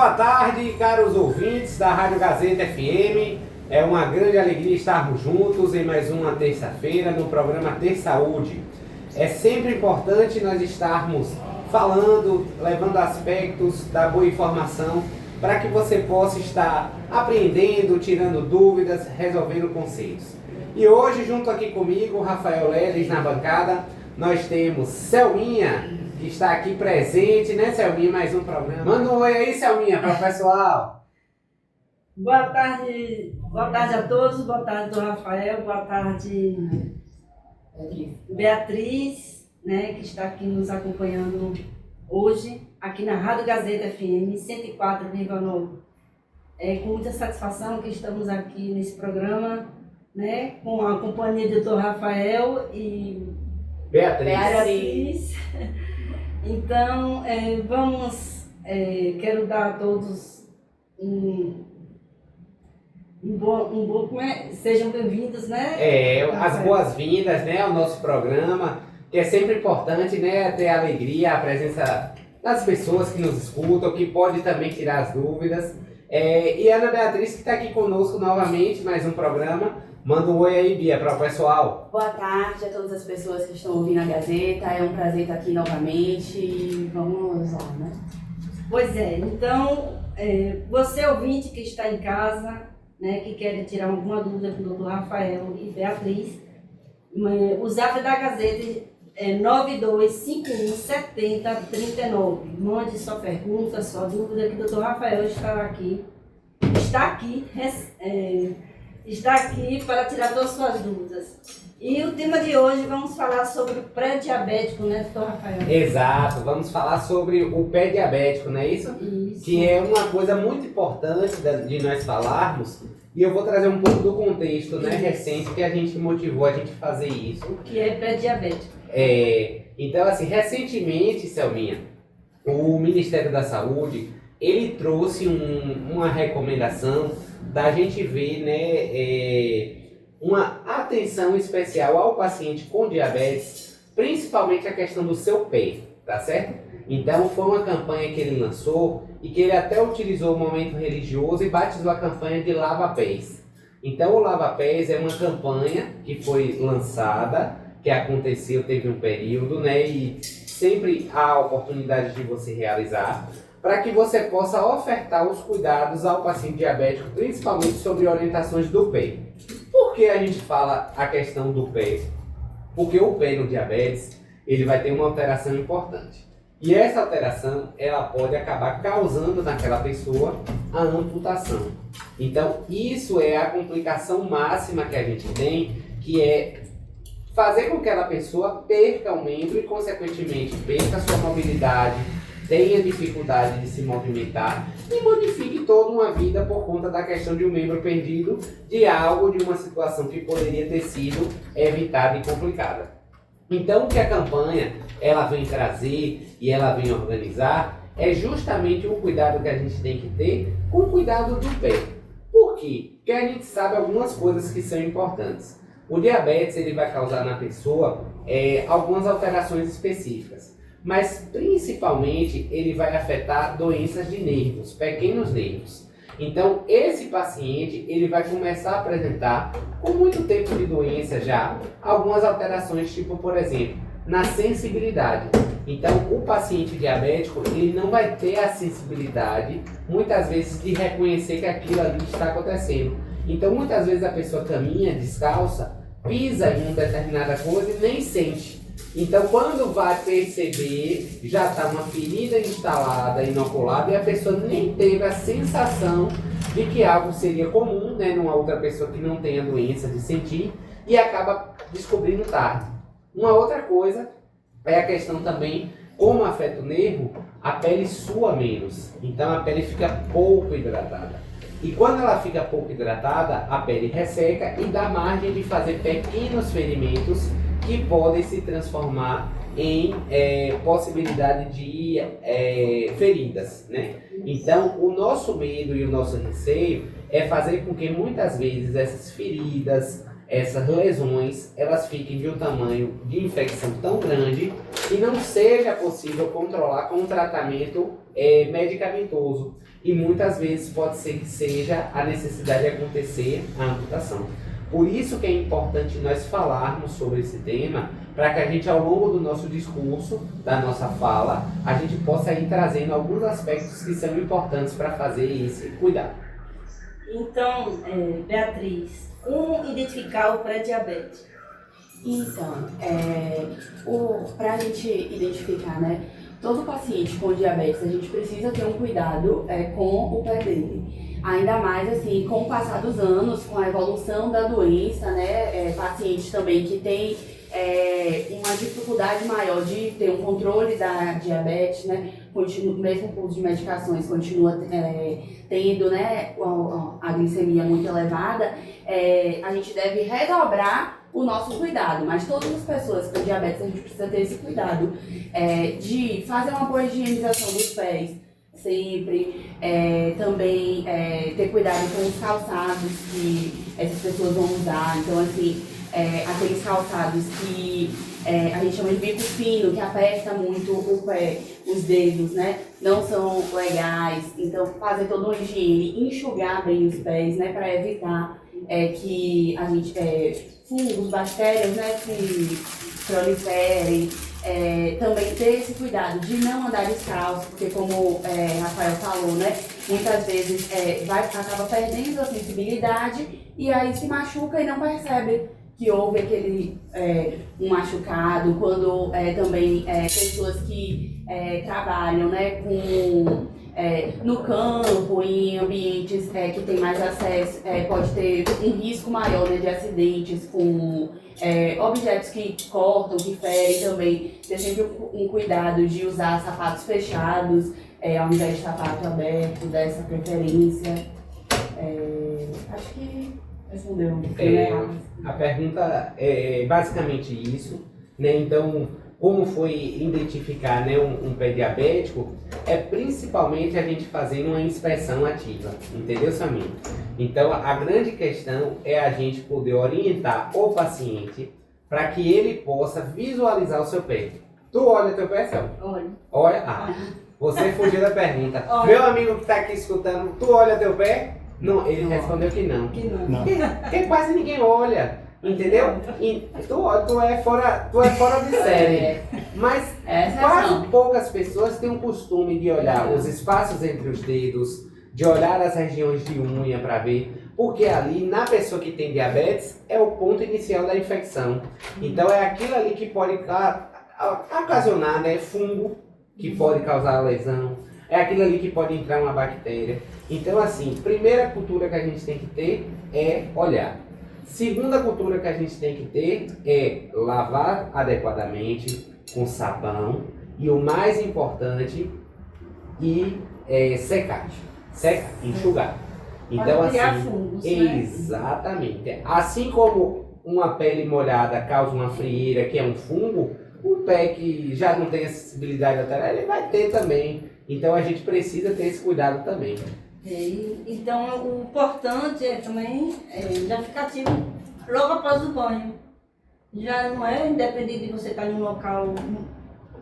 Boa tarde, caros ouvintes da Rádio Gazeta FM. É uma grande alegria estarmos juntos em mais uma terça-feira no programa Ter Saúde. É sempre importante nós estarmos falando, levando aspectos da boa informação para que você possa estar apreendendo, tirando dúvidas, resolvendo conceitos. E hoje, junto aqui comigo, Rafael Leles na bancada, nós temos Selminha, que está aqui presente, né, Selminha? Mais um programa. Manda um oi aí, Selminha, para o pessoal. Boa tarde a todos, boa tarde, Dom Rafael, boa tarde, Beatriz, né, que está aqui nos acompanhando hoje, aqui na Rádio Gazeta FM 104,9. Com muita satisfação que estamos aqui nesse programa, né, com a companhia do Dr. Rafael e Beatriz. Então, quero dar a todos sejam bem-vindos, né? As boas-vindas, né, ao nosso programa, que é sempre importante, né, ter a alegria, a presença das pessoas que nos escutam, que pode também tirar as dúvidas. E a Ana Beatriz, que está aqui conosco novamente, mais um programa. Manda um oi aí, Bia, para o pessoal. Boa tarde a todas as pessoas que estão ouvindo a Gazeta. É um prazer estar aqui novamente. Vamos lá, né? Pois é, então, você ouvinte que está em casa, né, que quer tirar alguma dúvida com o Dr. Rafael e Beatriz, o zap da Gazeta é 92517039. Mande sua pergunta, sua dúvida, que o Dr. Rafael está aqui para tirar todas as suas dúvidas. E o tema de hoje, vamos falar sobre o pré-diabético, né, Dr. Rafael? Exato, vamos falar sobre o pé diabético, não é isso? Isso. Que é uma coisa muito importante de nós falarmos, e eu vou trazer um pouco do contexto, né, recente que a gente motivou a gente fazer isso. O que é pré-diabético? Então, assim, recentemente, Selminha, o Ministério da Saúde, ele trouxe uma recomendação da gente ver, né, uma atenção especial ao paciente com diabetes, principalmente a questão do seu pé, tá certo? Então foi uma campanha que ele lançou e que ele até utilizou o momento religioso e batizou a campanha de Lava Pés. Então o Lava Pés é uma campanha que foi lançada, que aconteceu, teve um período, né, e sempre há oportunidade de você realizar, para que você possa ofertar os cuidados ao paciente diabético, principalmente sobre orientações do pé. Por que a gente fala a questão do pé? Porque o pé no diabetes, ele vai ter uma alteração importante. E essa alteração, ela pode acabar causando naquela pessoa a amputação. Então, isso é a complicação máxima que a gente tem, que é fazer com que aquela pessoa perca o membro e, consequentemente, perca a sua mobilidade, tenha dificuldade de se movimentar e modifique toda uma vida por conta da questão de um membro perdido, de algo, de uma situação que poderia ter sido evitada e complicada. Então, o que a campanha ela vem trazer e ela vem organizar é justamente o cuidado que a gente tem que ter com o cuidado do pé. Por quê? Porque a gente sabe algumas coisas que são importantes. O diabetes ele vai causar na pessoa algumas alterações específicas. Mas principalmente ele vai afetar doenças de nervos, pequenos nervos. Então esse paciente ele vai começar a apresentar, com muito tempo de doença já, algumas alterações, tipo, por exemplo, na sensibilidade. Então o paciente diabético ele não vai ter a sensibilidade, muitas vezes, de reconhecer que aquilo ali está acontecendo. Então muitas vezes a pessoa caminha descalça, pisa em uma determinada coisa e nem sente. Então, quando vai perceber, já está uma ferida instalada, inoculada, e a pessoa nem teve a sensação de que algo seria comum, né, numa outra pessoa que não tem a doença de sentir, e acaba descobrindo tarde. Uma outra coisa é a questão também, como afeta o nervo, a pele sua menos. Então, a pele fica pouco hidratada. E quando ela fica pouco hidratada, a pele resseca e dá margem de fazer pequenos ferimentos que podem se transformar em possibilidade de feridas, né? Então, o nosso medo e o nosso receio é fazer com que muitas vezes essas feridas, essas lesões, elas fiquem de um tamanho de infecção tão grande que não seja possível controlar com um tratamento medicamentoso. E muitas vezes pode ser que seja a necessidade de acontecer a amputação. Por isso que é importante nós falarmos sobre esse tema, para que a gente, ao longo do nosso discurso, da nossa fala, a gente possa ir trazendo alguns aspectos que são importantes para fazer esse cuidado. Então, Beatriz, como identificar o pré-diabetes? Então, para a gente identificar, né, todo paciente com diabetes, a gente precisa ter um cuidado com o pé dele. Ainda mais assim, com o passar dos anos, com a evolução da doença, né, pacientes também que têm uma dificuldade maior de ter um controle da diabetes, né, mesmo com o uso de medicações, continua tendo, né, a glicemia muito elevada, a gente deve redobrar o nosso cuidado, mas todas as pessoas com diabetes, a gente precisa ter esse cuidado de fazer uma boa higienização dos pés, sempre, também ter cuidado com os calçados que essas pessoas vão usar, então assim, aqueles calçados que a gente chama de bico fino, que aperta muito o pé, os dedos, né, não são legais, então fazer toda uma higiene, enxugar bem os pés, né, para evitar que a gente, fungos, bactérias, né, que proliferem, também ter esse cuidado de não andar descalço, porque como Rafael falou, né, muitas vezes acaba perdendo a sensibilidade e aí se machuca e não percebe que houve aquele um machucado, quando também pessoas que trabalham, né, no campo, em ambientes que tem mais acesso, pode ter um risco maior, né, de acidentes com objetos que cortam, que ferem também. Ter sempre um cuidado de usar sapatos fechados, ao invés de sapato aberto, dar essa preferência. Acho que respondeu. A pergunta é basicamente isso, né? Então, como foi identificar, né, um pé diabético? Principalmente a gente fazendo uma inspeção ativa, entendeu, Samir? Então, a grande questão é a gente poder orientar o paciente para que ele possa visualizar o seu pé. Tu olha teu pé, Sam? Olha. Olha? Ah, você fugiu da pergunta. Meu amigo que está aqui escutando, tu olha teu pé? Não, ele respondeu que não. Que não. Porque quase ninguém olha, entendeu? E tu é fora de série. Mas quase poucas pessoas têm o costume de olhar os espaços entre os dedos, de olhar as regiões de unha para ver, porque ali, na pessoa que tem diabetes, é o ponto inicial da infecção. Então é aquilo ali que pode ocasionar, né, fungo, que pode causar lesão. É aquilo ali que pode entrar uma bactéria. Então, assim, primeira cultura que a gente tem que ter é olhar. Segunda cultura que a gente tem que ter é lavar adequadamente com sabão. E o mais importante, secar. Secar, enxugar. Então, pode criar assim, fungos, né? Exatamente. Assim como uma pele molhada causa uma frieira, que é um fungo, o pé que já não tem acessibilidade lateral, ele vai ter também. Então a gente precisa ter esse cuidado também. Então o importante também já ficar ativo logo após o banho. Já não é independente de você estar em um local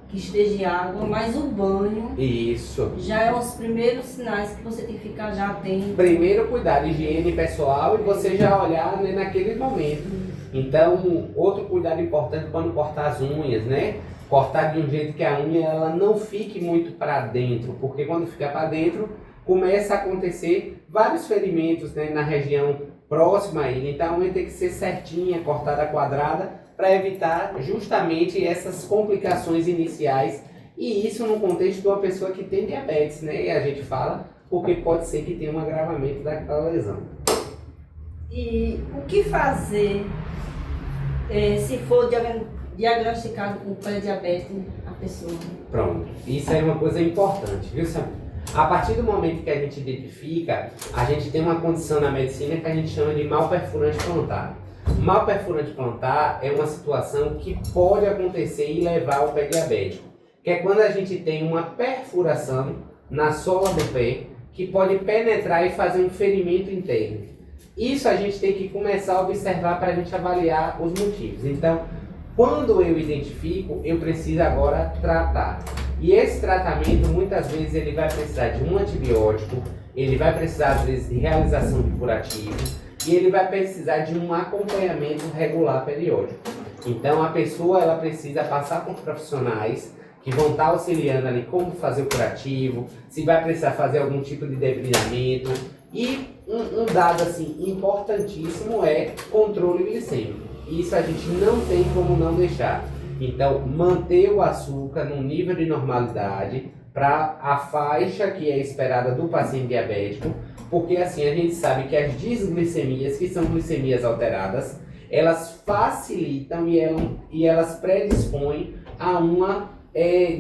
que esteja água, mas o banho Isso. já é os primeiros sinais que você tem que ficar já atento. Primeiro cuidado, higiene pessoal, e você já olhar, né, naquele momento. Então, outro cuidado importante quando cortar as unhas, né? Cortar de um jeito que a unha ela não fique muito para dentro, porque quando fica para dentro, começa a acontecer vários ferimentos, né, na região próxima a ele. Então, a unha tem que ser certinha, cortada quadrada, para evitar justamente essas complicações iniciais. E isso no contexto de uma pessoa que tem diabetes, né? E a gente fala porque pode ser que tenha um agravamento daquela lesão. E o que fazer se for diagnosticado com pré-diabetes a pessoa? Pronto, isso é uma coisa importante, viu, Samir? A partir do momento que a gente identifica, a gente tem uma condição na medicina que a gente chama de mal perfurante plantar. Mal perfurante plantar é uma situação que pode acontecer e levar ao pé diabético, que é quando a gente tem uma perfuração na sola do pé que pode penetrar e fazer um ferimento interno. Isso a gente tem que começar a observar para a gente avaliar os motivos. Então, Quando eu identifico, eu preciso agora tratar. E esse tratamento, muitas vezes, ele vai precisar de um antibiótico, ele vai precisar, às vezes, de realização de curativo, e ele vai precisar de um acompanhamento regular periódico. Então, a pessoa, ela precisa passar por profissionais que vão estar auxiliando ali como fazer o curativo, se vai precisar fazer algum tipo de debridamento. E um dado, assim, importantíssimo é controle glicêmico. Isso a gente não tem como não deixar. Então, manter o açúcar num nível de normalidade para a faixa que é esperada do paciente diabético, porque assim a gente sabe que as disglicemias, que são glicemias alteradas, elas facilitam e elas predispõem a uma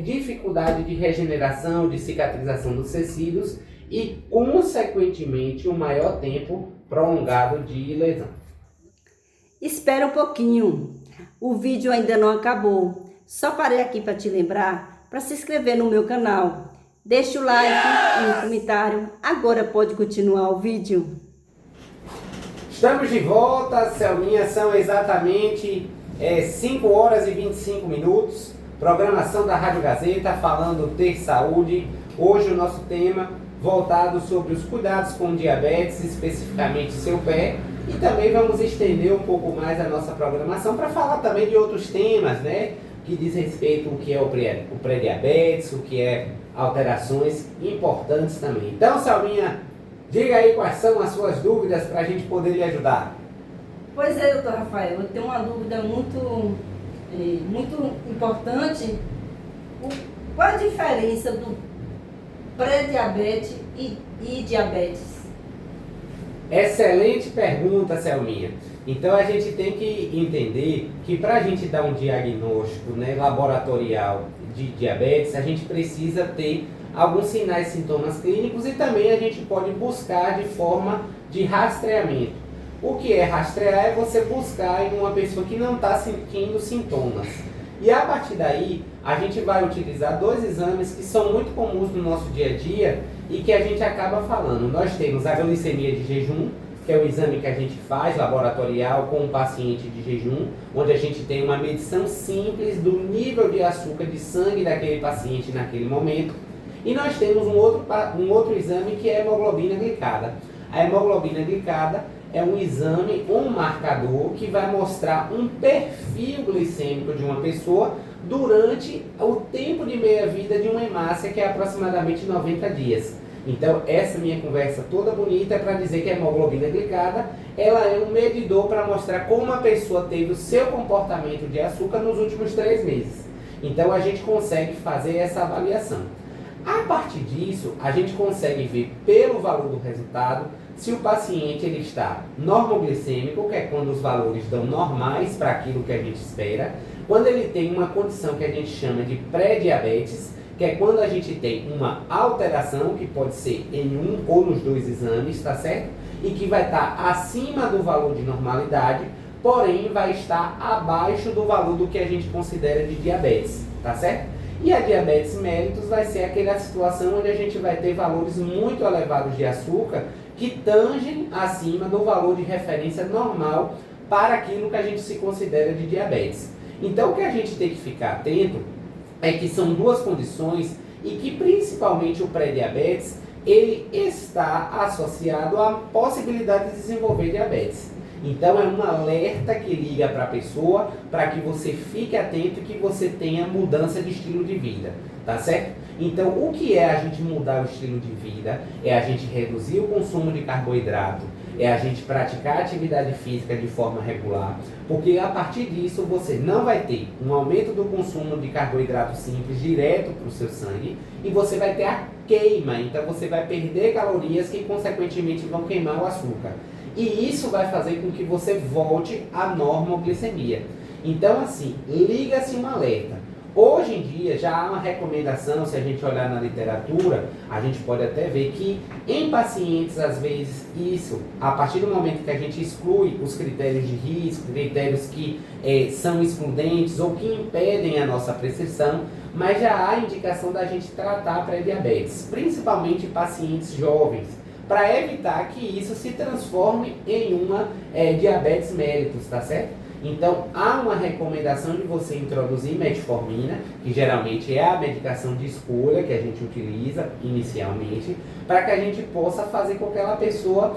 dificuldade de regeneração, de cicatrização dos tecidos e, consequentemente, um maior tempo prolongado de lesão. Espera um pouquinho, o vídeo ainda não acabou. Só parei aqui para te lembrar para se inscrever no meu canal. Deixa o like e um comentário. Agora pode continuar o vídeo. Estamos de volta, Selminha, são exatamente 5 horas e 25 minutos. Programação da Rádio Gazeta, falando Ter Saúde. Hoje o nosso tema voltado sobre os cuidados com diabetes, especificamente seu pé. E também vamos estender um pouco mais a nossa programação para falar também de outros temas, né? Que diz respeito ao que é o pré-diabetes, o que é alterações importantes também. Então, Selminha, diga aí quais são as suas dúvidas para a gente poder lhe ajudar. Pois é, doutor Rafael, eu tenho uma dúvida muito importante. Qual a diferença do pré-diabetes e diabetes? Excelente pergunta, Selminha. Então a gente tem que entender que para a gente dar um diagnóstico, né, laboratorial de diabetes, a gente precisa ter alguns sinais e sintomas clínicos e também a gente pode buscar de forma de rastreamento. O que é rastrear é você buscar em uma pessoa que não está sentindo sintomas. E a partir daí, a gente vai utilizar 2 exames que são muito comuns no nosso dia a dia e que a gente acaba falando. Nós temos a glicemia de jejum, que é o exame que a gente faz laboratorial com o paciente de jejum, onde a gente tem uma medição simples do nível de açúcar de sangue daquele paciente naquele momento. E nós temos um outro exame que é a hemoglobina glicada. A hemoglobina glicada é um exame, um marcador que vai mostrar um perfil glicêmico de uma pessoa durante o tempo de meia-vida de uma hemácia, que é aproximadamente 90 dias. Então, essa minha conversa toda bonita é para dizer que a hemoglobina glicada, ela é um medidor para mostrar como a pessoa teve o seu comportamento de açúcar nos últimos 3 meses. Então, a gente consegue fazer essa avaliação. A partir disso, a gente consegue ver pelo valor do resultado se o paciente ele está normoglicêmico, que é quando os valores dão normais para aquilo que a gente espera, quando ele tem uma condição que a gente chama de pré-diabetes, que é quando a gente tem uma alteração, que pode ser em um ou nos 2 exames, tá certo? E que vai estar acima do valor de normalidade, porém vai estar abaixo do valor do que a gente considera de diabetes, tá certo? E a diabetes mellitus vai ser aquela situação onde a gente vai ter valores muito elevados de açúcar que tangem acima do valor de referência normal para aquilo que a gente se considera de diabetes. Então o que a gente tem que ficar atento é que são 2 condições e que principalmente o pré-diabetes ele está associado à possibilidade de desenvolver diabetes. Então é um alerta que liga para a pessoa para que você fique atento e que você tenha mudança de estilo de vida, tá certo? Então o que é a gente mudar o estilo de vida? É a gente reduzir o consumo de carboidrato, é a gente praticar atividade física de forma regular, porque a partir disso você não vai ter um aumento do consumo de carboidrato simples direto para o seu sangue e você vai ter a queima, então você vai perder calorias que consequentemente vão queimar o açúcar. E isso vai fazer com que você volte à normoglicemia. Então assim, liga-se um alerta. Hoje em dia já há uma recomendação, se a gente olhar na literatura, a gente pode até ver que em pacientes, às vezes, isso, a partir do momento que a gente exclui os critérios de risco, critérios que são excludentes ou que impedem a nossa prescrição, mas já há indicação da gente tratar pré-diabetes, principalmente pacientes jovens, para evitar que isso se transforme em uma diabetes mellitus, tá certo? Então, há uma recomendação de você introduzir metformina, que geralmente é a medicação de escolha que a gente utiliza inicialmente, para que a gente possa fazer com que aquela pessoa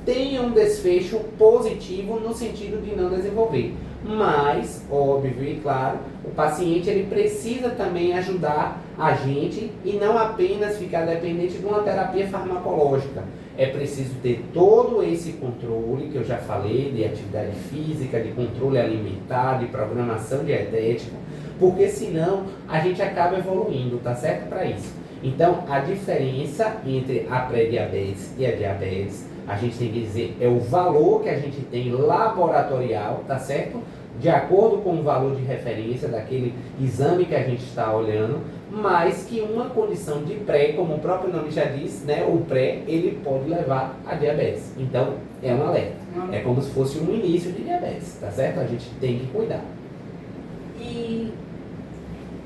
tenha um desfecho positivo no sentido de não desenvolver. Mas, óbvio e claro, o paciente ele precisa também ajudar a gente e não apenas ficar dependente de uma terapia farmacológica. É preciso ter todo esse controle que eu já falei, de atividade física, de controle alimentar, de programação dietética, porque senão a gente acaba evoluindo, tá certo? Para isso. Então, a diferença entre a pré-diabetes e a diabetes, a gente tem que dizer, é o valor que a gente tem laboratorial, tá certo? De acordo com o valor de referência daquele exame que a gente está olhando, mas que uma condição de pré, como o próprio nome já diz, né, o pré, ele pode levar a diabetes. Então, é um alerta. É como se fosse um início de diabetes, tá certo? A gente tem que cuidar. E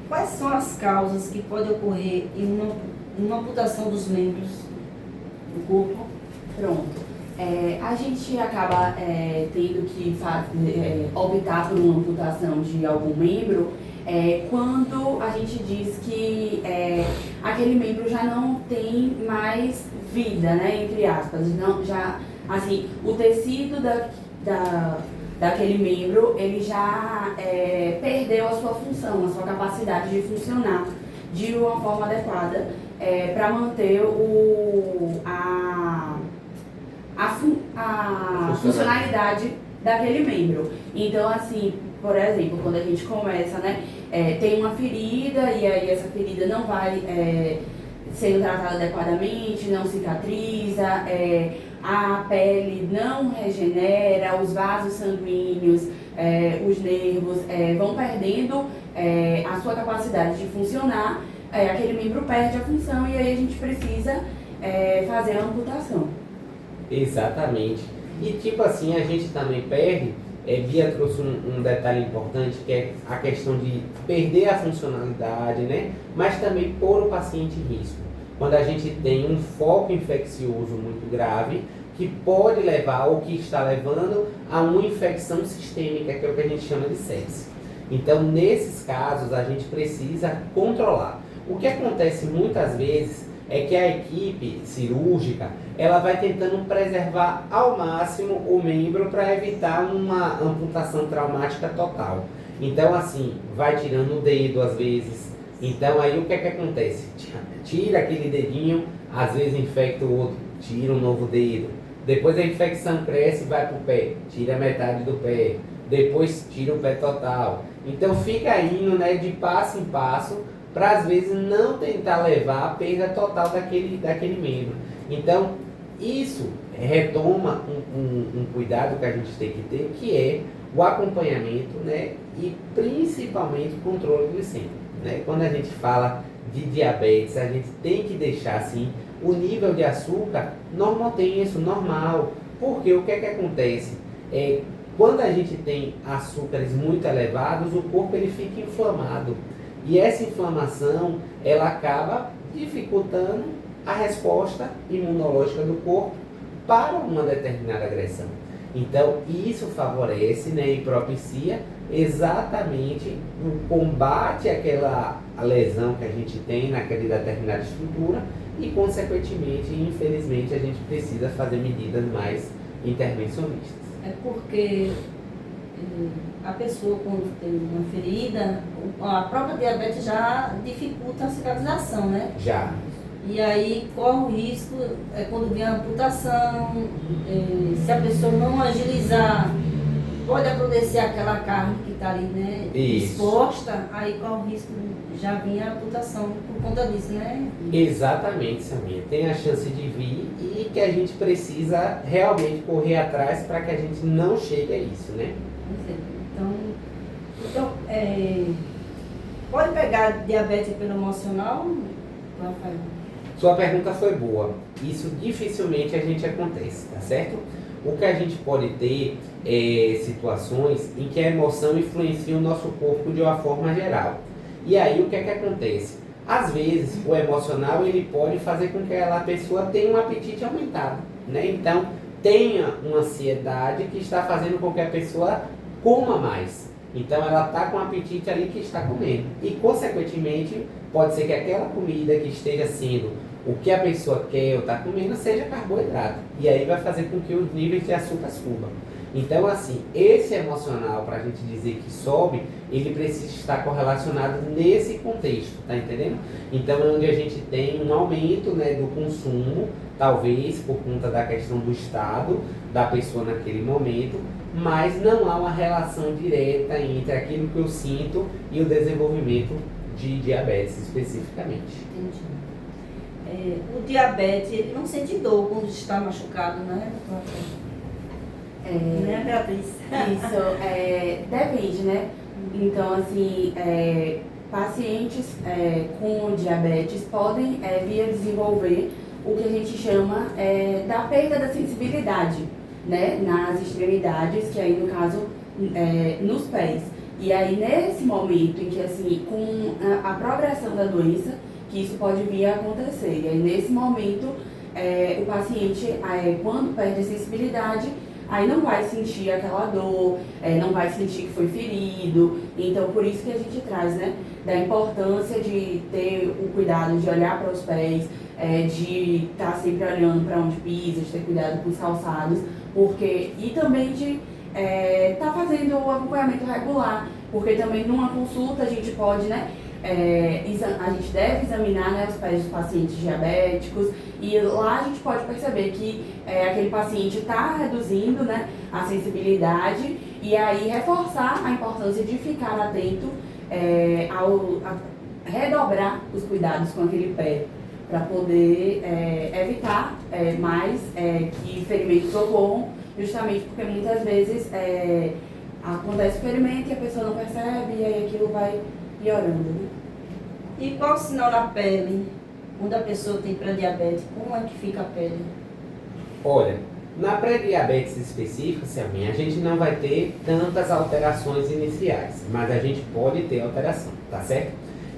quais são as causas que podem ocorrer em uma amputação dos membros do corpo? Pronto. A gente acaba tendo que optar por uma amputação de algum membro quando a gente diz que aquele membro já não tem mais vida, né, entre aspas. Não, já, assim, o tecido daquele membro, ele já perdeu a sua função, a sua capacidade de funcionar de uma forma adequada para manter a funcionalidade daquele membro. Então, assim, por exemplo, quando a gente começa, né, tem uma ferida e aí essa ferida não vai sendo tratada adequadamente, não cicatriza, a pele não regenera, os vasos sanguíneos, os nervos vão perdendo a sua capacidade de funcionar, aquele membro perde a função e aí a gente precisa fazer a amputação. Exatamente. E tipo assim, a gente também perde, Bia trouxe um detalhe importante, que é a questão de perder a funcionalidade, né? Mas também pôr o paciente em risco. Quando a gente tem um foco infeccioso muito grave, que pode levar, ou que está levando, a uma infecção sistêmica, que é o que a gente chama de sepse. Então, nesses casos, a gente precisa controlar. O que acontece muitas vezes é que a equipe cirúrgica, ela vai tentando preservar ao máximo o membro para evitar uma amputação traumática total. Então, assim, vai tirando o dedo às vezes. Então, aí o que é que acontece? Tira aquele dedinho, às vezes infecta o outro, tira um novo dedo. Depois a infecção cresce e vai para o pé, tira metade do pé. Depois tira o pé total. Então, fica indo, né, de passo em passo, para às vezes não tentar levar a perda total daquele membro. Então, isso retoma um cuidado que a gente tem que ter, que é o acompanhamento, né, e principalmente o controle glicêmico, né? Quando a gente fala de diabetes, a gente tem que deixar assim o nível de açúcar normal, porque o que é que acontece? Quando a gente tem açúcares muito elevados, o corpo ele fica inflamado. E essa inflamação, ela acaba dificultando a resposta imunológica do corpo para uma determinada agressão. Então, isso favorece, né, e propicia exatamente o combate àquela lesão que a gente tem naquela determinada estrutura e, consequentemente, infelizmente, a gente precisa fazer medidas mais intervencionistas. É porque a pessoa, quando tem uma ferida, a própria diabetes já dificulta a cicatrização, né? Já. E aí corre o risco, quando vem a amputação, se a pessoa não agilizar, pode apodrecer aquela carne que está ali, né, exposta, aí corre o risco de já vir a amputação por conta disso, né? Exatamente, Samir. Tem a chance de vir e que a gente precisa realmente correr atrás para que a gente não chegue a isso, né? Então pode pegar diabetes pelo emocional, Rafael? Sua pergunta foi boa. Isso dificilmente a gente acontece, tá certo? O que a gente pode ter situações em que a emoção influencia o nosso corpo de uma forma geral. E aí o que é que acontece? Às vezes, o emocional ele pode fazer com que a pessoa tenha um apetite aumentado, né? Então, tenha uma ansiedade que está fazendo com que a pessoa coma mais. Então, ela está com o apetite ali que está comendo. E, consequentemente, pode ser que aquela comida que esteja sendo o que a pessoa quer ou está comendo seja carboidrato. E aí vai fazer com que os níveis de açúcar subam. Então, assim, esse emocional, para a gente dizer que sobe, ele precisa estar correlacionado nesse contexto, tá entendendo? Então, é onde a gente tem um aumento, né, do consumo, talvez por conta da questão do estado da pessoa naquele momento, mas não há uma relação direta entre aquilo que eu sinto e o desenvolvimento de diabetes especificamente. Entendi. O diabetes, ele não sente dor quando está machucado, né? Né, Beatriz? Isso, depende, né? Então, assim, pacientes com diabetes podem vir a desenvolver o que a gente chama da perda da sensibilidade, né? Nas extremidades, que aí no caso, nos pés. E aí, nesse momento em que, assim, com a progressão da doença, que isso pode vir a acontecer. E aí, nesse momento, o paciente, quando perde a sensibilidade, aí não vai sentir aquela dor, não vai sentir que foi ferido. Então, por isso que a gente traz, né, da importância de ter o cuidado de olhar para os pés, de estar sempre olhando para onde pisa, de ter cuidado com os calçados, porque, e também de estar fazendo o acompanhamento regular, porque também numa consulta a gente pode, né, a gente deve examinar, né, os pés dos pacientes diabéticos, e lá a gente pode perceber que aquele paciente está reduzindo, né, a sensibilidade, e aí reforçar a importância de ficar atento a redobrar os cuidados com aquele pé, para poder evitar mais que ferimentos ocorram, justamente porque muitas vezes acontece o ferimento e a pessoa não percebe, e aí aquilo vai piorando, né? E qual o sinal na pele quando a pessoa tem pré-diabetes? Como é que fica a pele? Olha, na pré-diabetes específica, Selminha, a gente não vai ter tantas alterações iniciais, mas a gente pode ter alteração, tá certo?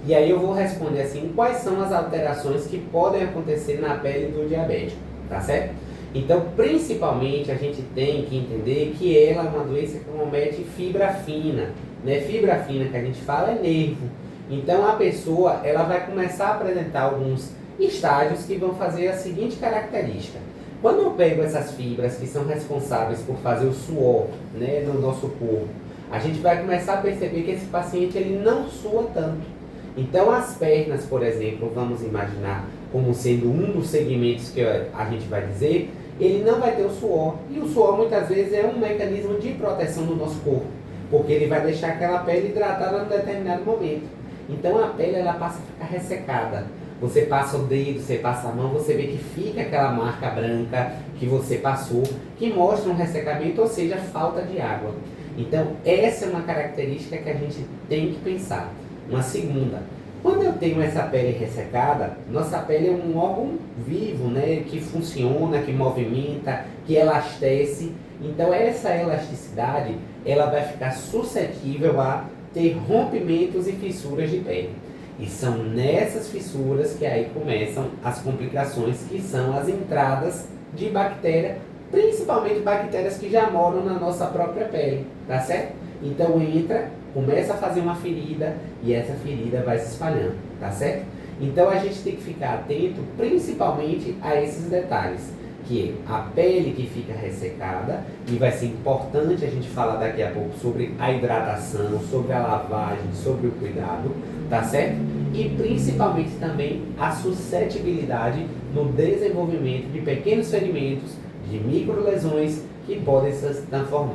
E aí eu vou responder assim, quais são as alterações que podem acontecer na pele do diabético, tá certo? Então, principalmente, a gente tem que entender que ela é uma doença que comete fibra fina, né? Fibra fina que a gente fala é nervo. Então, a pessoa ela vai começar a apresentar alguns estágios que vão fazer a seguinte característica. Quando eu pego essas fibras que são responsáveis por fazer o suor, né, no nosso corpo, a gente vai começar a perceber que esse paciente ele não sua tanto. Então, as pernas, por exemplo, vamos imaginar como sendo um dos segmentos que a gente vai dizer, ele não vai ter o suor. E o suor, muitas vezes, é um mecanismo de proteção do nosso corpo, porque ele vai deixar aquela pele hidratada em um determinado momento. Então, a pele ela passa a ficar ressecada. Você passa o dedo, você passa a mão, você vê que fica aquela marca branca que você passou, que mostra um ressecamento, ou seja, falta de água. Então, essa é uma característica que a gente tem que pensar. Uma segunda, quando eu tenho essa pele ressecada, nossa pele é um órgão vivo, né, que funciona, que movimenta, que elastece. Então, essa elasticidade, ela vai ficar suscetível a ter rompimentos e fissuras de pele. E são nessas fissuras que aí começam as complicações, que são as entradas de bactéria, principalmente bactérias que já moram na nossa própria pele, tá certo? Então entra, começa a fazer uma ferida e essa ferida vai se espalhando, tá certo? Então a gente tem que ficar atento principalmente a esses detalhes, que é a pele que fica ressecada, e vai ser importante a gente falar daqui a pouco sobre a hidratação, sobre a lavagem, sobre o cuidado, tá certo? E principalmente também a suscetibilidade no desenvolvimento de pequenos ferimentos, de microlesões que podem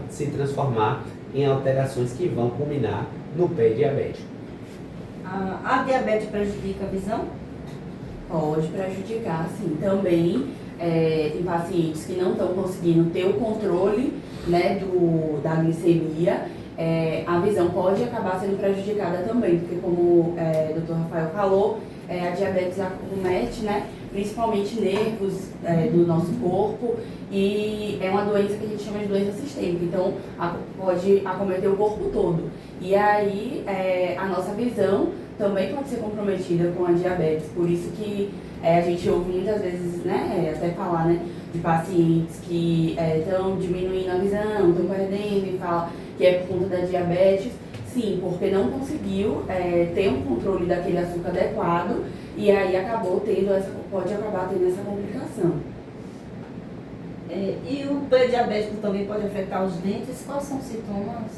se transformar em alterações que vão culminar no pé diabético. A diabetes prejudica a visão? Pode prejudicar, sim. Também em pacientes que não estão conseguindo ter o controle, né, da glicemia, a visão pode acabar sendo prejudicada também, porque como o Dr. Rafael falou, a diabetes acomete, né, principalmente nervos do nosso corpo, e é uma doença que a gente chama de doença sistêmica, então pode acometer o corpo todo. E aí a nossa visão também pode ser comprometida com a diabetes. Por isso que a gente ouve muitas vezes, né, até falar, né, de pacientes que estão diminuindo a visão, estão perdendo e fala que é por conta da diabetes. Sim, porque não conseguiu ter um controle daquele açúcar adequado e aí pode acabar tendo essa complicação. E o pré-diabético também pode afetar os dentes? Quais são os sintomas?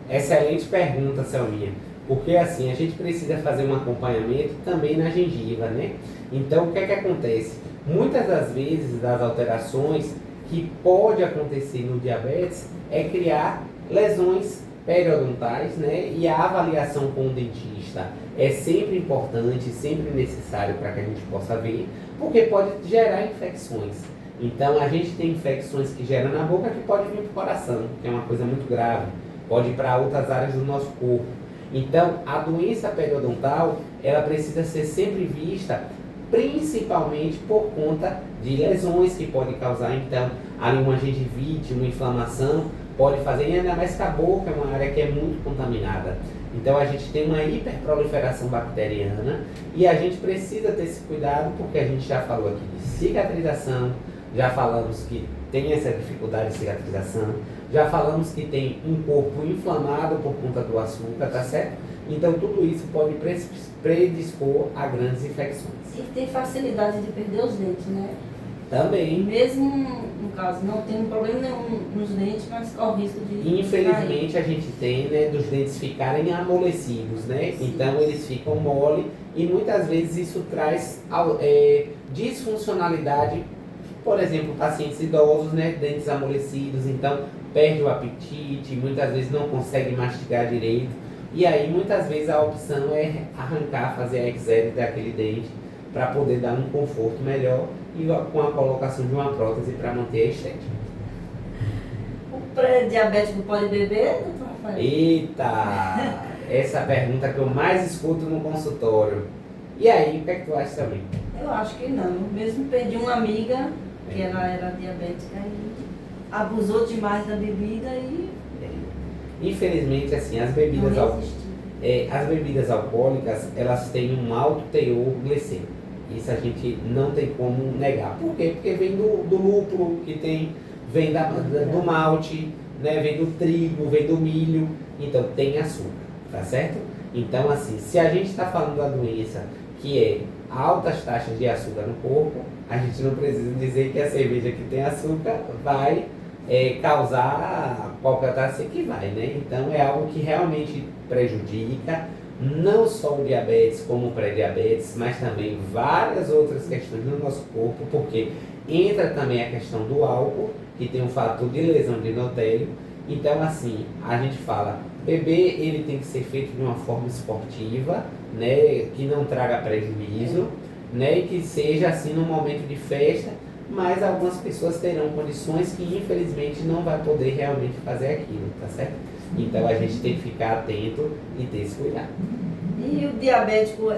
Excelente pergunta, Selminha. Porque assim, a gente precisa fazer um acompanhamento também na gengiva, né? Então, o que é que acontece? Muitas das vezes, das alterações que pode acontecer no diabetes é criar lesões periodontais, né? E a avaliação com o dentista é sempre importante, sempre necessário para que a gente possa ver, porque pode gerar infecções. Então, a gente tem infecções que geram na boca que pode vir para o coração, que é uma coisa muito grave. Pode ir para outras áreas do nosso corpo. Então, a doença periodontal, ela precisa ser sempre vista, principalmente por conta de lesões que podem causar, então, ali uma gengivite, uma inflamação, pode fazer, e ainda mais que a boca é uma área que é muito contaminada. Então, a gente tem uma hiperproliferação bacteriana e a gente precisa ter esse cuidado, porque a gente já falou aqui de cicatrização, já falamos que tem essa dificuldade de cicatrização, já falamos que tem um corpo inflamado por conta do açúcar, tá certo? Então tudo isso pode predispor a grandes infecções. E tem facilidade de perder os dentes, né? Também. Mesmo, no caso, não tem problema nenhum nos dentes, mas corre o risco de... Infelizmente a gente tem, né, dos dentes ficarem amolecidos, né? Sim. Então eles ficam mole e muitas vezes isso traz disfuncionalidade. Por exemplo, pacientes idosos, né, dentes amolecidos, então perde o apetite, muitas vezes não consegue mastigar direito. E aí, muitas vezes, a opção é arrancar, fazer a exéria daquele dente para poder dar um conforto melhor e com a colocação de uma prótese para manter a estética. O pré-diabético pode beber, doutor Rafael? Eita! Essa é a pergunta que eu mais escuto no consultório. E aí, o que é que tu acha também? Eu acho que não. Mesmo perdi uma amiga, que ela era diabética e abusou demais da bebida e... Infelizmente, assim, as bebidas alcoólicas, elas têm um alto teor glicêmico. Isso a gente não tem como negar. Por quê? Porque vem do lúpulo, vem do malte, né? Vem do trigo, vem do milho, então tem açúcar, tá certo? Então, assim, se a gente está falando da doença que é altas taxas de açúcar no corpo, a gente não precisa dizer que a cerveja que tem açúcar vai causar qualquer taxa que vai, né? Então é algo que realmente prejudica não só o diabetes como o pré-diabetes, mas também várias outras questões no nosso corpo, porque entra também a questão do álcool, que tem um fator de lesão de endotélio. Então, assim, a gente fala, beber ele tem que ser feito de uma forma esportiva, né, que não traga prejuízo, né, e que seja assim no momento de festa, mas algumas pessoas terão condições que infelizmente não vai poder realmente fazer aquilo, tá certo? Então a gente tem que ficar atento e ter esse cuidado. E o diabético,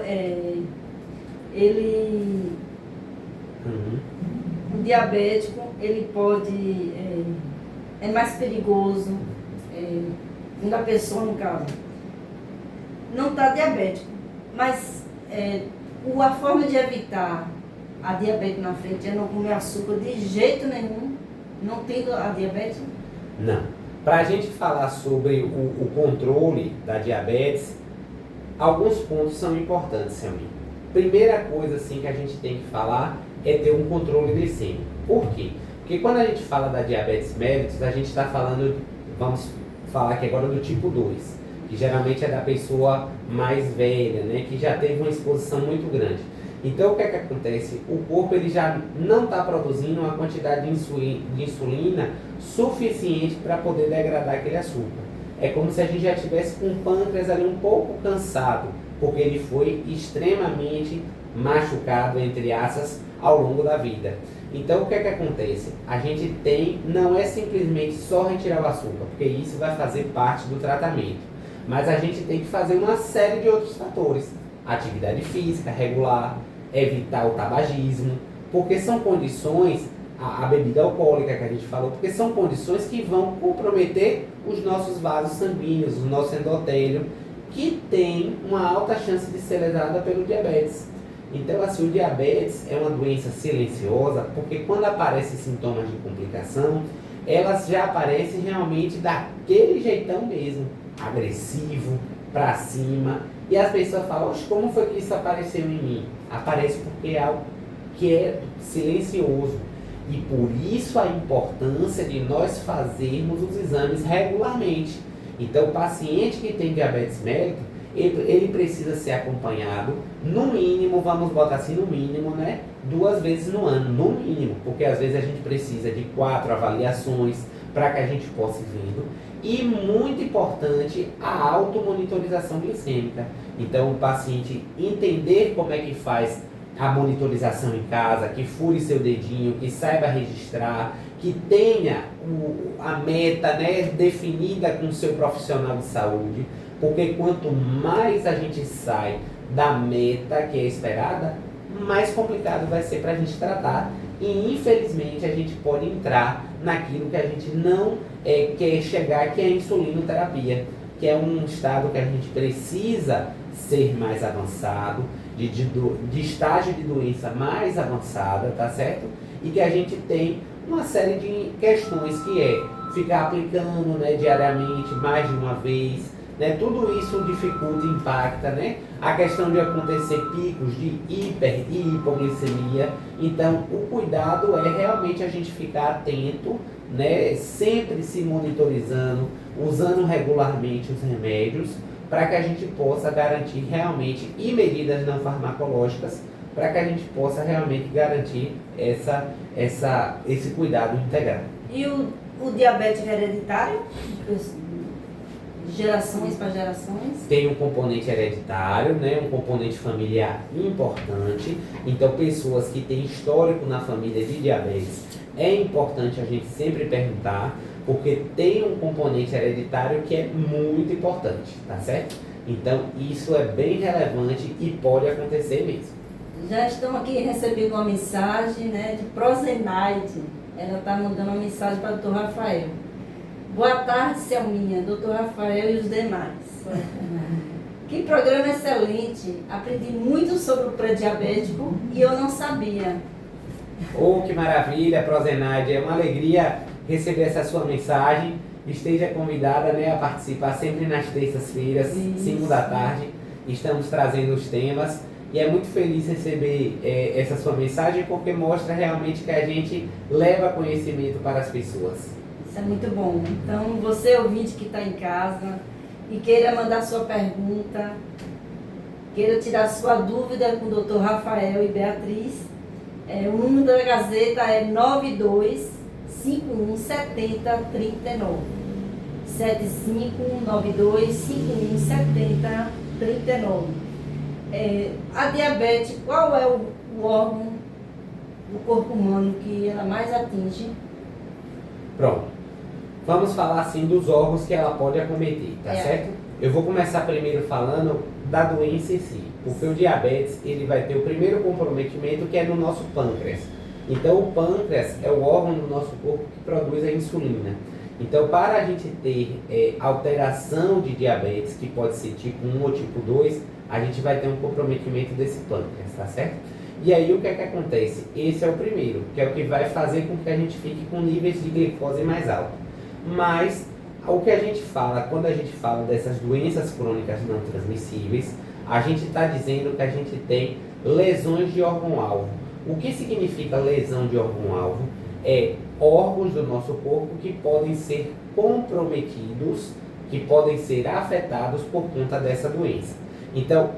o diabético, ele pode, é mais perigoso, quando a pessoa, no caso, não está diabético, mas a forma de evitar a diabetes na frente é não comer açúcar de jeito nenhum, não tendo a diabetes? Não. Para a gente falar sobre o controle da diabetes, alguns pontos são importantes, Selminha. Primeira coisa assim, que a gente tem que falar é ter um controle glicêmico. Por quê? Porque quando a gente fala da diabetes mellitus, a gente está falando, vamos falar aqui agora do tipo 2, que geralmente é da pessoa mais velha, né, que já teve uma exposição muito grande. Então, o que é que acontece? O corpo ele já não está produzindo uma quantidade de insulina suficiente para poder degradar aquele açúcar. É como se a gente já tivesse com o pâncreas ali um pouco cansado, porque ele foi extremamente machucado, entre aspas, ao longo da vida. Então, o que é que acontece? A gente não é simplesmente só retirar o açúcar, porque isso vai fazer parte do tratamento. Mas a gente tem que fazer uma série de outros fatores. Atividade física regular, evitar o tabagismo, porque são condições, a bebida alcoólica que a gente falou, porque são condições que vão comprometer os nossos vasos sanguíneos, o nosso endotélio, que tem uma alta chance de ser levada pelo diabetes. Então, assim, o diabetes é uma doença silenciosa, porque quando aparecem sintomas de complicação, elas já aparecem realmente daquele jeitão mesmo, agressivo, pra cima, e as pessoas falam, oxe, como foi que isso apareceu em mim? Aparece porque é algo que é silencioso, e por isso a importância de nós fazermos os exames regularmente. Então, o paciente que tem diabetes mellitus, ele precisa ser acompanhado, no mínimo, vamos botar assim, no mínimo, né? 2 vezes no ano, no mínimo, porque às vezes a gente precisa de 4 avaliações para que a gente possa ir vendo. E muito importante, a automonitorização glicêmica. Então, o paciente entender como é que faz a monitorização em casa, que fure seu dedinho, que saiba registrar, que tenha a meta, né, definida com o seu profissional de saúde, porque quanto mais a gente sai da meta que é esperada, mais complicado vai ser para a gente tratar, e infelizmente a gente pode entrar naquilo que a gente não quer chegar, que é a insulinoterapia, que é um estado que a gente precisa ser mais avançado, de estágio de doença mais avançada, tá certo? E que a gente tem uma série de questões, que é ficar aplicando, né, diariamente, mais de uma vez, né? Tudo isso dificulta e impacta, né? A questão de acontecer picos de hiper e hipoglicemia. Então, o cuidado é realmente a gente ficar atento, né? Sempre se monitorizando, usando regularmente os remédios, para que a gente possa garantir realmente, e medidas não farmacológicas, para que a gente possa realmente garantir esse cuidado integral. E o diabetes hereditário? Gerações para gerações? Tem um componente hereditário, né, um componente familiar importante. Então, pessoas que têm histórico na família de diabetes, é importante a gente sempre perguntar, porque tem um componente hereditário que é muito importante, tá certo? Então, isso é bem relevante e pode acontecer mesmo. Já estamos aqui recebendo uma mensagem, né, de Prozenaide. Ela está mandando uma mensagem para o Dr. Rafael. Boa tarde, Selminha, Dr. Rafael e os demais. Que programa excelente. Aprendi muito sobre o pré-diabético e eu não sabia. Oh, que maravilha, Prozenaide. É uma alegria receber essa sua mensagem. Esteja convidada, né, a participar sempre nas terças-feiras, 5 da tarde. Estamos trazendo os temas. E é muito feliz receber essa sua mensagem, porque mostra realmente que a gente leva conhecimento para as pessoas. Isso é muito bom. Então, você ouvinte que está em casa e queira mandar sua pergunta, queira tirar sua dúvida com o Dr. Rafael e Beatriz, o número da Gazeta é 92517039. 7592517039. A diabetes, qual é o órgão do corpo humano que ela mais atinge? Pronto. Vamos falar assim dos órgãos que ela pode acometer, tá certo? Eu vou começar primeiro falando da doença em si, porque o diabetes ele vai ter o primeiro comprometimento, que é no nosso pâncreas. Então o pâncreas é o órgão do nosso corpo que produz a insulina. Então, para a gente ter alteração de diabetes, que pode ser tipo 1 ou tipo 2, a gente vai ter um comprometimento desse pâncreas, tá certo? E aí o que é que acontece? Esse é o primeiro, que é o que vai fazer com que a gente fique com níveis de glicose mais altos. Mas o que a gente fala, quando a gente fala dessas doenças crônicas não transmissíveis, a gente está dizendo que a gente tem lesões de órgão-alvo. O que significa lesão de órgão-alvo? É órgãos do nosso corpo que podem ser comprometidos, que podem ser afetados por conta dessa doença. Então,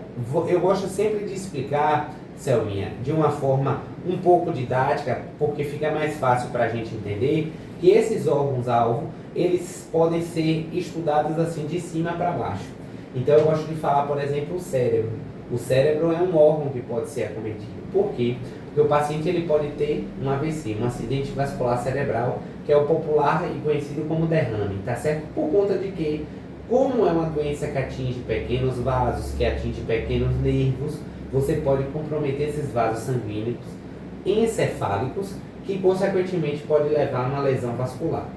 eu gosto sempre de explicar, Selminha, de uma forma um pouco didática, porque fica mais fácil para a gente entender, que esses órgãos-alvo, eles podem ser estudados assim de cima para baixo. Então, eu gosto de falar, por exemplo, o cérebro. O cérebro é um órgão que pode ser acometido. Por quê? Porque o paciente ele pode ter um AVC, um acidente vascular cerebral, que é o popular e conhecido como derrame, tá certo? Por conta de que, como é uma doença que atinge pequenos vasos, que atinge pequenos nervos, você pode comprometer esses vasos sanguíneos encefálicos, que consequentemente pode levar a uma lesão vascular.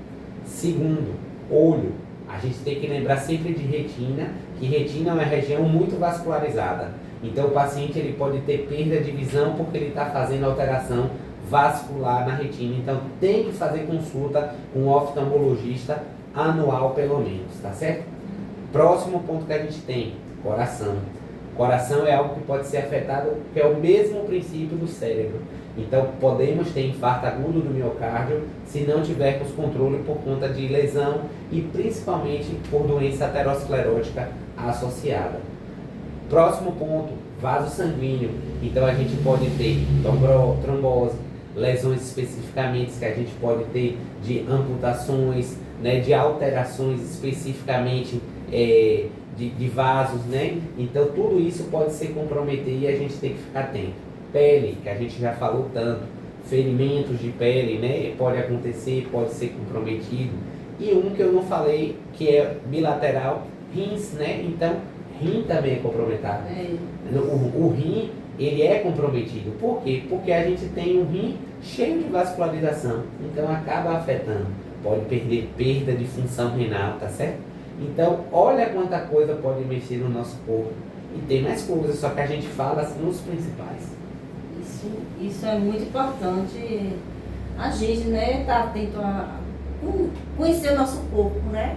Segundo, olho. A gente tem que lembrar sempre de retina, que retina é uma região muito vascularizada. Então o paciente ele pode ter perda de visão porque ele está fazendo alteração vascular na retina. Então tem que fazer consulta com um oftalmologista anual pelo menos, tá certo? Próximo ponto que a gente tem, coração. Coração é algo que pode ser afetado, que é o mesmo princípio do cérebro. Então podemos ter infarto agudo do miocárdio se não tivermos controle por conta de lesão e principalmente por doença aterosclerótica associada. Próximo ponto, vaso sanguíneo. Então a gente pode ter trombose, lesões especificamente que a gente pode ter de amputações, né, de alterações especificamente de vasos, né? Então tudo isso pode se comprometer e a gente tem que ficar atento. Pele, que a gente já falou tanto, ferimentos de pele, né? Pode acontecer, pode ser comprometido. E um que eu não falei, que é bilateral, rins, né? Então, rim também é comprometido. O rim, ele é comprometido. Por quê? Porque a gente tem um rim cheio de vascularização, então acaba afetando. Pode perda de função renal, tá certo? Então, olha quanta coisa pode mexer no nosso corpo. E tem mais coisas, só que a gente fala nos principais. Isso é muito importante. A gente, né, tá atento a conhecer o nosso corpo, né?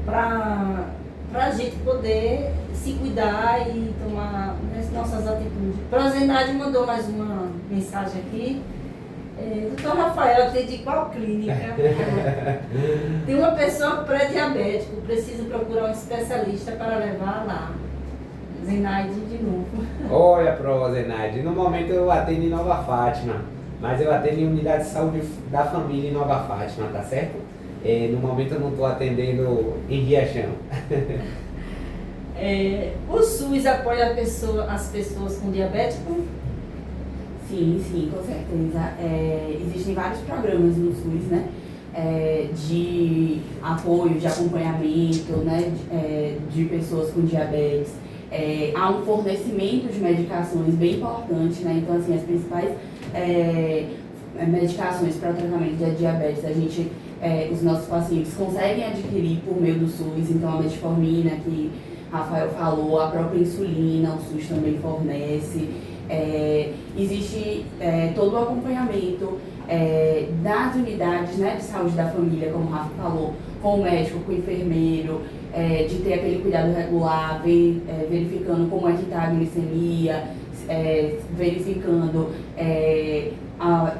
Pra gente poder se cuidar e tomar as nossas atitudes. A Zenaide mandou mais uma mensagem aqui. Doutor Rafael, tem de qual clínica? Tem uma pessoa pré-diabético, preciso procurar um especialista para levar lá. Zenaide de novo. Olha, pro Zenaide, no momento eu atendo em Nova Fátima, mas eu atendo em unidade de saúde da família em Nova Fátima, tá certo? No momento eu não estou atendendo em Riachão. O SUS apoia as pessoas com diabetes? Sim, com certeza. Existem vários programas no SUS, né? De apoio, de acompanhamento, né? De pessoas com diabetes. Há um fornecimento de medicações bem importante, né? Então, assim, as principais medicações para o tratamento da diabetes, os nossos pacientes conseguem adquirir por meio do SUS. Então, a metformina, que Rafael falou, a própria insulina, o SUS também fornece. Existe todo o acompanhamento das unidades, né, de saúde da família, como o Rafa falou, com o médico, com o enfermeiro, de ter aquele cuidado regular, verificando como é que está a glicemia, verificando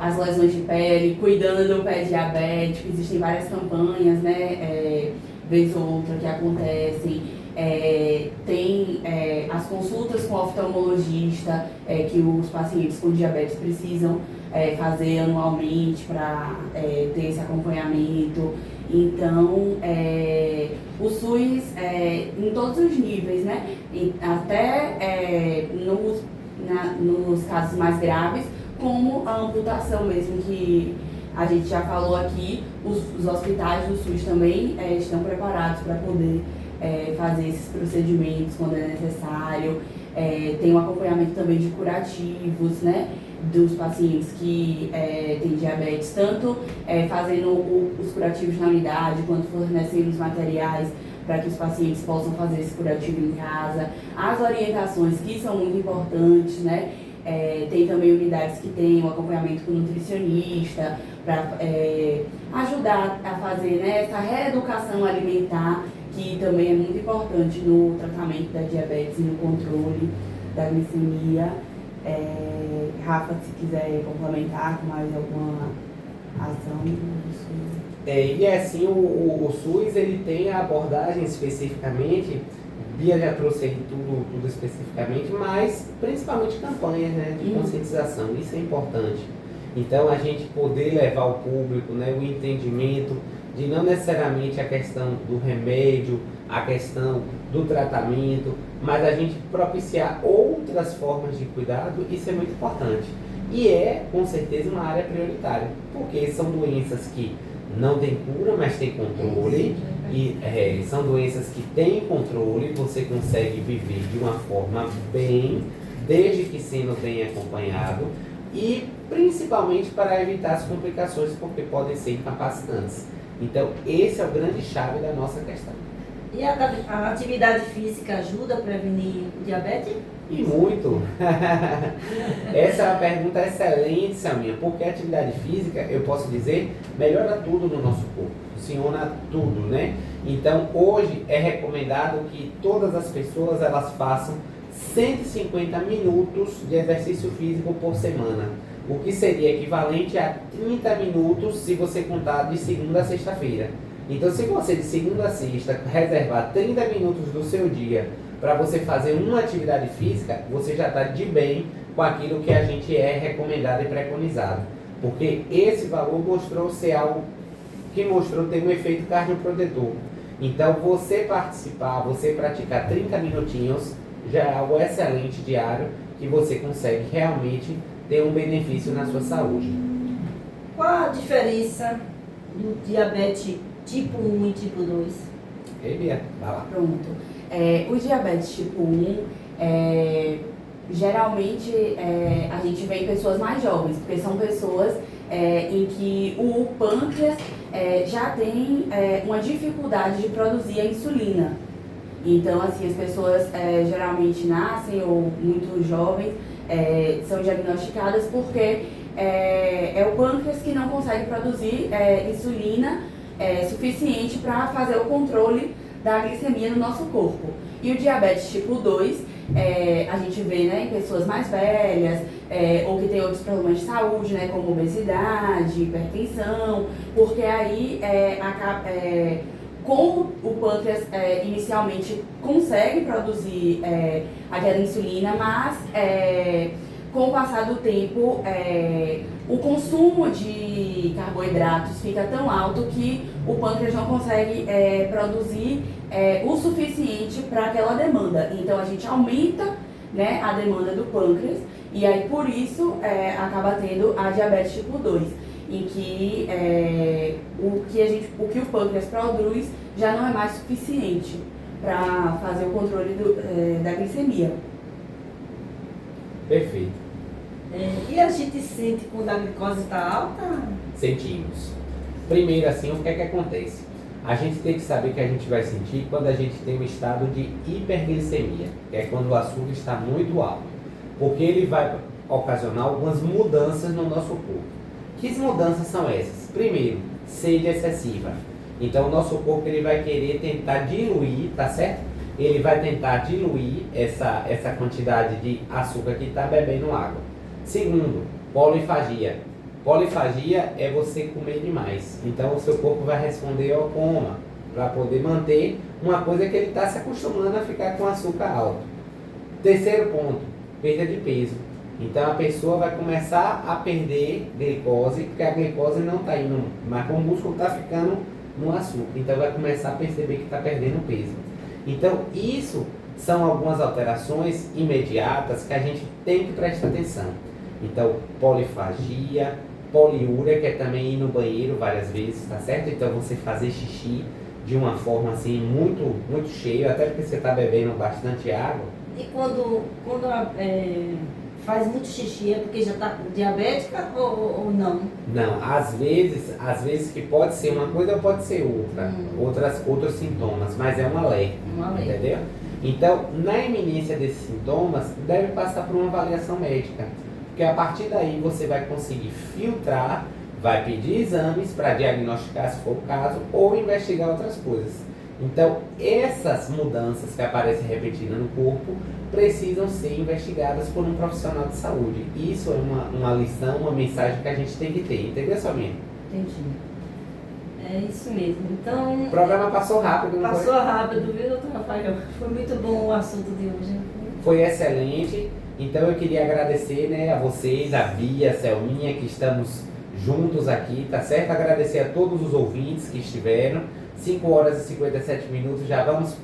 as lesões de pele, cuidando do pé diabético. Existem várias campanhas, né, vez ou outra que acontecem. Tem as consultas com o oftalmologista que os pacientes com diabetes precisam fazer anualmente para ter esse acompanhamento. Então, o SUS, em todos os níveis, né? Até nos casos mais graves, como a amputação mesmo, que a gente já falou aqui, os hospitais do SUS também estão preparados para poder fazer esses procedimentos quando é necessário. Tem um acompanhamento também de curativos, né, dos pacientes que têm diabetes, tanto fazendo os curativos na unidade, quanto fornecendo os materiais para que os pacientes possam fazer esse curativo em casa. As orientações, que são muito importantes, né? Tem também unidades que têm um acompanhamento com nutricionista para ajudar a fazer, né, essa reeducação alimentar, que também é muito importante no tratamento da diabetes e no controle da glicemia. Rafa, se quiser complementar com mais alguma ação. E assim, o SUS ele tem a abordagem especificamente, Bia já trouxe aí tudo especificamente, mas principalmente campanhas, né, de conscientização, isso é importante. Então a gente poder levar ao público, né, o entendimento de não necessariamente a questão do remédio, a questão do tratamento, mas a gente propiciar outras formas de cuidado, isso é muito importante. E com certeza uma área prioritária, porque são doenças que não têm cura, mas têm controle, e são doenças que têm controle, você consegue viver de uma forma bem, desde que sendo bem acompanhado, e principalmente para evitar as complicações, porque podem ser incapacitantes. Então, esse é o grande chave da nossa questão. E a atividade física ajuda a prevenir o diabetes? E muito. Essa é uma pergunta excelente, Selminha, porque a atividade física, eu posso dizer, melhora tudo no nosso corpo, funciona tudo, né? Então, hoje é recomendado que todas as pessoas elas façam 150 minutos de exercício físico por semana, o que seria equivalente a 30 minutos se você contar de segunda a sexta-feira. Então, se você de segunda a sexta reservar 30 minutos do seu dia para você fazer uma atividade física, você já está de bem com aquilo que a gente é recomendado e preconizado. Porque esse valor mostrou ser algo que mostrou ter um efeito cardioprotetor. Então, você participar, você praticar 30 minutinhos, já é algo excelente diário, que você consegue realmente ter um benefício na sua saúde. Qual a diferença do diabetes tipo 1 e tipo 2? Ei, Bia, vai lá. Pronto. O diabetes tipo 1, geralmente a gente vê em pessoas mais jovens, porque são pessoas em que o pâncreas já tem uma dificuldade de produzir a insulina. Então, assim, as pessoas geralmente nascem ou muito jovens, são diagnosticadas porque é o pâncreas que não consegue produzir insulina suficiente para fazer o controle da glicemia no nosso corpo. E o diabetes tipo 2, a gente vê, né, em pessoas mais velhas, ou que tem outros problemas de saúde, né, como obesidade, hipertensão, porque aí como o pâncreas inicialmente consegue produzir aquela insulina, mas com o passar do tempo o consumo de carboidratos fica tão alto que o pâncreas não consegue produzir o suficiente para aquela demanda. Então a gente aumenta, né, a demanda do pâncreas e aí por isso acaba tendo a diabetes tipo 2, em que o que o pâncreas produz já não é mais suficiente para fazer o controle da glicemia. Perfeito. E a gente sente quando a glicose está alta? Sentimos. Primeiro, assim, o que é que acontece? A gente tem que saber que a gente vai sentir quando a gente tem um estado de hiperglicemia, que é quando o açúcar está muito alto, porque ele vai ocasionar algumas mudanças no nosso corpo. Que mudanças são essas? Primeiro, sede excessiva. Então, o nosso corpo ele vai querer tentar diluir, tá certo? Ele vai tentar diluir essa quantidade de açúcar que está bebendo água. Segundo, polifagia. Polifagia é você comer demais. Então, o seu corpo vai responder ao coma, para poder manter uma coisa que ele está se acostumando a ficar com açúcar alto. Terceiro ponto, perda de peso. Então, a pessoa vai começar a perder glicose, porque a glicose não está indo, mas o músculo está ficando no açúcar. Então, vai começar a perceber que está perdendo peso. Então, isso são algumas alterações imediatas que a gente tem que prestar atenção. Então, polifagia, poliúria, que é também ir no banheiro várias vezes, tá certo? Então, você fazer xixi de uma forma assim muito, muito cheia, até porque você está bebendo bastante água. E quando faz muito xixi é porque já está diabética ou não? Não, às vezes que pode ser uma coisa ou pode ser outra, outros sintomas, mas é um alerta, entendeu? Então, na iminência desses sintomas, deve passar por uma avaliação médica, porque a partir daí você vai conseguir filtrar, vai pedir exames para diagnosticar se for o caso, ou investigar outras coisas. Então, essas mudanças que aparecem repetidas no corpo precisam ser investigadas por um profissional de saúde. Isso é uma lição, uma mensagem que a gente tem que ter, entendeu, Selminha? Entendi. É isso mesmo. Então, o programa passou rápido, não passou foi? rápido, viu, doutor Rafael? Foi muito bom o assunto de hoje. Foi excelente. Então, eu queria agradecer, né, a vocês, a Bia, a Selminha, que estamos juntos aqui, tá certo? Agradecer a todos os ouvintes que estiveram. 5 horas e 57 minutos, já vamos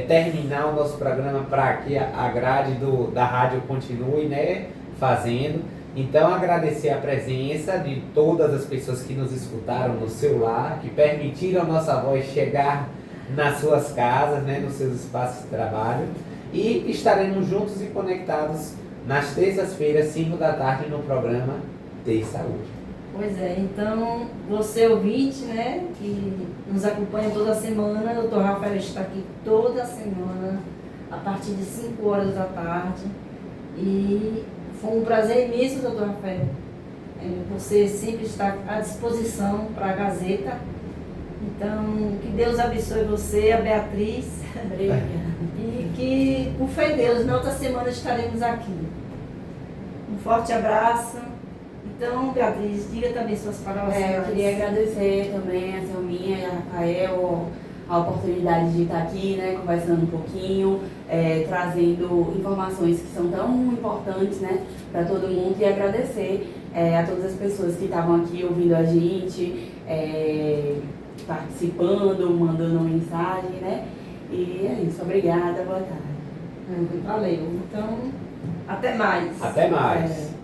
terminar o nosso programa para que a grade da rádio continue, né, fazendo. Então, agradecer a presença de todas as pessoas que nos escutaram no seu lar, que permitiram a nossa voz chegar nas suas casas, né, nos seus espaços de trabalho. E estaremos juntos e conectados nas terças-feiras, 5 da tarde, no programa Ter Saúde. Pois é, então você ouvinte, né, que nos acompanha toda semana, o Dr. Rafael está aqui toda semana, a partir de 5 horas da tarde. E foi um prazer imenso, Dr. Rafael. Você sempre está à disposição para a Gazeta. Então, que Deus abençoe você, a Beatriz. Obrigada. E que, com fé em Deus, na outra semana estaremos aqui. Um forte abraço. Então, Beatriz, diga também suas palavras. Eu queria agradecer também a Selminha e a Rafael a oportunidade de estar aqui, né, conversando um pouquinho, trazendo informações que são tão importantes, né, para todo mundo, e agradecer a todas as pessoas que estavam aqui ouvindo a gente, participando, mandando mensagem, né, e é isso. Obrigada, boa tarde. Valeu. Então, até mais. Até mais.